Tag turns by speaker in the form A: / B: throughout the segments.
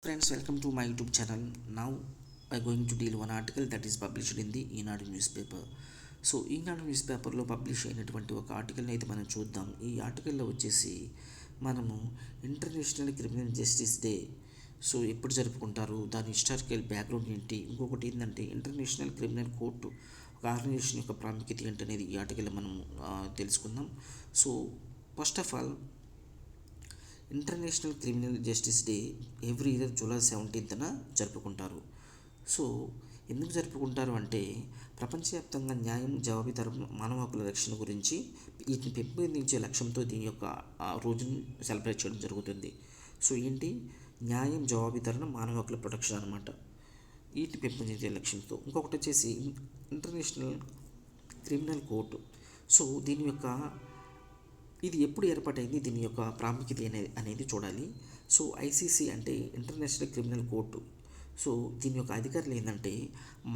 A: Friends, welcome to my YouTube channel. Now I'm going to deal one article that is published in the Eenadu news paper. So Eenadu news పేపర్లో publish అయినటువంటి ఒక ఆర్టికల్ని అయితే మనం చూద్దాం. ఈ ఆర్టికల్లో వచ్చేసి మనము international criminal justice day so ఎప్పుడు జరుపుకుంటారు, దాని హిస్టారికల్ బ్యాక్గ్రౌండ్ ఏంటి, ఇంకొకటి ఏంటంటే ఇంటర్నేషనల్ క్రిమినల్ కోర్టు ఒక ఆర్గనైజేషన్ యొక్క ప్రాముఖ్యత ఏంటి అనేది ఈ ఆర్టికల్లో మనం తెలుసుకుందాం. So first of all, international criminal justice day every year July 17న జరుపుకుంటారు. సో ఎందుకు జరుపుకుంటారు అంటే ప్రపంచవ్యాప్తంగా న్యాయం, జవాబుదారు, మానవ హక్కుల రక్షణ గురించి వీటిని పెంపొందించే లక్ష్యంతో దీని యొక్క రోజును సెలబ్రేట్ చేయడం జరుగుతుంది. సో ఏంటి, న్యాయం, జవాబుదారు, మానవ హక్కుల ప్రొటెక్షన్ అనమాట, వీటిని పెంపొందించే లక్ష్యంతో. ఇంకొకటి వచ్చేసి ఇంటర్నేషనల్ క్రిమినల్ కోర్టు. సో దీని యొక్క ఇది ఎప్పుడు ఏర్పాటైంది, దీని యొక్క ప్రాముఖ్యత అనేది చూడాలి. సో ఐసీసీ అంటే ఇంటర్నేషనల్ క్రిమినల్ కోర్టు. సో దీని యొక్క అధికారులు ఏంటంటే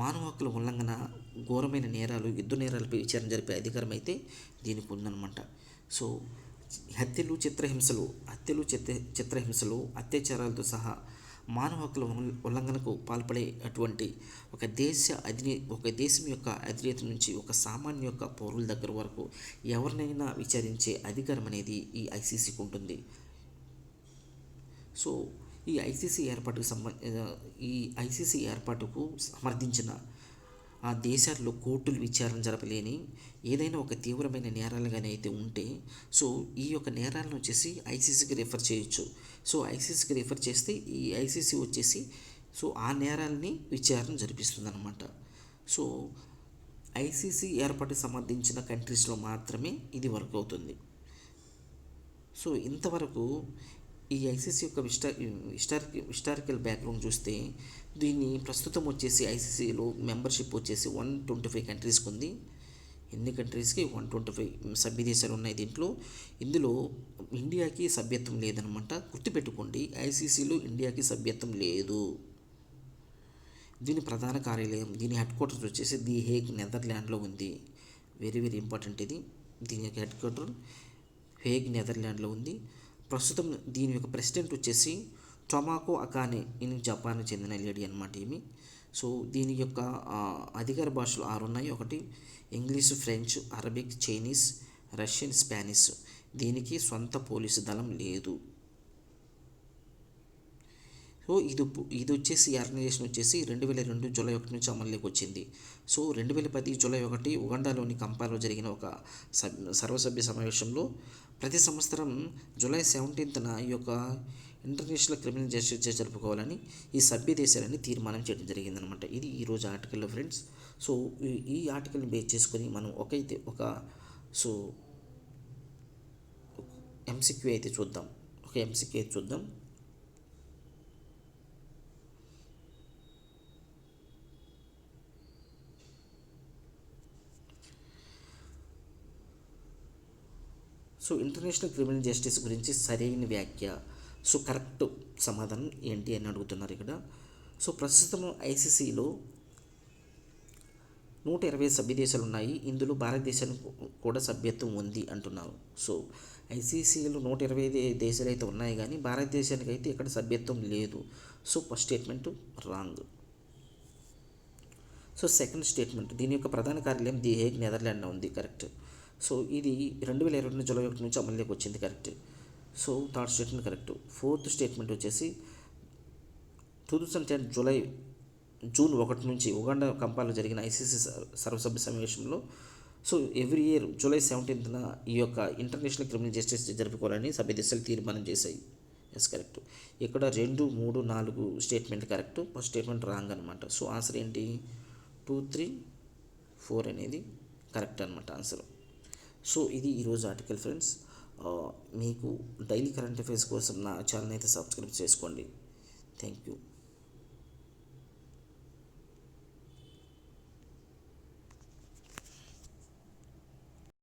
A: మానవ హక్కుల ఉల్లంఘన, ఘోరమైన నేరాలు, యుద్ధ నేరాలపై విచారణ జరిపే అధికారం అయితే దీనికి ఉందన్నమాట. సో హత్యలు, చిత్రహింసలు, అత్యాచారాలతో సహా మానవ హక్కుల ఉల్లంఘనకు పాల్పడే అటువంటి ఒక దేశం యొక్క అధినేత నుంచి ఒక సామాన్య యొక్క పౌరుల దగ్గర వరకు ఎవరినైనా విచారించే అధికారం అనేది ఈ ఐసీసీకి ఉంటుంది. సో ఈ ఐసీసీ ఏర్పాటుకు సమర్థించిన ఆ దేశాల్లో కోర్టులు విచారణ జరపలేని ఏదైనా ఒక తీవ్రమైన నేరాలుగానే అయితే ఉంటే సో ఈ యొక్క నేరాలను వచ్చేసి ఐసీసీకి రిఫర్ చేయొచ్చు. సో ఐసీసీకి రిఫర్ చేస్తే ఈ ఐసీసీ వచ్చేసి సో ఆ నేరాలని విచారణ జరిపిస్తుంది అనమాట. సో ఐసీసీ ఏర్పాటుకు సంబంధించిన కంట్రీస్లో మాత్రమే ఇది వర్క్ అవుతుంది. సో ఇంతవరకు ఈ ఐసీసీ యొక్క హిస్టారికల్ బ్యాక్గ్రౌండ్ చూస్తే దీన్ని ప్రస్తుతం వచ్చేసి ఐసీసీలో మెంబర్షిప్ వచ్చేసి 125 కంట్రీస్కి ఉంది. ఎన్ని కంట్రీస్కి? 125 సభ్య దేశాలు ఉన్నాయి దీంట్లో. ఇందులో ఇండియాకి సభ్యత్వం లేదనమాట. గుర్తుపెట్టుకోండి, ఐసీసీలో ఇండియాకి సభ్యత్వం లేదు. దీని ప్రధాన కార్యాలయం, దీని హెడ్ క్వార్టర్స్ వచ్చేసి ది హేగ్, నెదర్లాండ్లో ఉంది. వెరీ వెరీ ఇంపార్టెంట్ ఇది. దీని యొక్క హెడ్ క్వార్టర్ హేగ్, నెదర్లాండ్లో ఉంది. ప్రస్తుతం దీని యొక్క ప్రెసిడెంట్ వచ్చేసి టొమాకో అకానే, ఈయన జపాన్కి చెందిన లేడీ అనమాట ఈమె. సో దీని యొక్క అధికార భాషలు 6 ఉన్నాయి. ఒకటి English, French, Arabic, Chinese, Russian, Spanish. దీనికి సొంత పోలీసు దళం లేదు. సో ఇది వచ్చేసి ఆర్గనైజేషన్ వచ్చేసి 2002 జూలై 1 నుంచి అమల్లోకి వచ్చింది. సో 2010 జూలై 1 ఉగాండాలోని కంపాలో జరిగిన ఒక సర్వసభ్య సమావేశంలో ప్రతి సంవత్సరం జూలై 17న ఈ యొక్క ఇంటర్నేషనల్ క్రిమినల్ జస్టిస్ డే జరుపుకోవాలని ఈ సభ్య దేశాలని తీర్మానం చేయడం జరిగిందనమాట. ఇది ఈరోజు ఆర్టికల్లో ఫ్రెండ్స్. సో ఈ ఆర్టికల్ని బేస్ చేసుకొని మనం సో ఎంసీక్యూ అయితే చూద్దాం. ఎంసీక్యూ అయితే చూద్దాం. సో ఇంటర్నేషనల్ క్రిమినల్ జస్టిస్ గురించి సరైన వ్యాఖ్య, సో కరెక్ట్ సమాధానం ఏంటి అని అడుగుతున్నారు ఇక్కడ. సో ప్రస్తుతం ఐసీసీలో 120 సభ్య దేశాలు ఉన్నాయి. ఇందులో భారతదేశానికి కూడా సభ్యత్వం ఉంది అంటున్నారు. సో ఐసీసీలో 120 దేశాలు అయితే ఉన్నాయి, కానీ భారతదేశానికి అయితే ఇక్కడ సభ్యత్వం లేదు. So first statement wrong. So second statement, దీని యొక్క ప్రధాన కార్యాలయం ది హేగ్, నెదర్లాండ్లో ఉంది. కరెక్ట్. సో ఇది 2022 జూలై 1 నుంచి అమల్లోకి వచ్చింది. Correct. So third statement correct. Fourth statement వచ్చేసి 2010 జూన్ 1 నుంచి ఉగాండా కంపాలో జరిగిన ఐసీసీ సర్వసభ్య సమావేశంలో సో ఎవ్రీ ఇయర్ జూలై 17న ఈ యొక్క ఇంటర్నేషనల్ క్రిమినల్ జస్టిస్ జరుపుకోవాలని సభ్య దేశాలు తీర్మానం చేశాయి. Yes correct. ఇక్కడ 2, 3, 4 statement correct. First statement wrong అనమాట. సో ఆన్సర్ ఏంటి? 2, 3, 4 అనేది కరెక్ట్ అనమాట ఆన్సర్. సో ఇది ఈరోజు ఆర్టికల్ ఫ్రెండ్స్. మీకు డైలీ కరెంట్ అఫైర్స్ కోసం నా ఛానల్ అయితే సబ్స్క్రైబ్ చేసుకోండి. Thank you.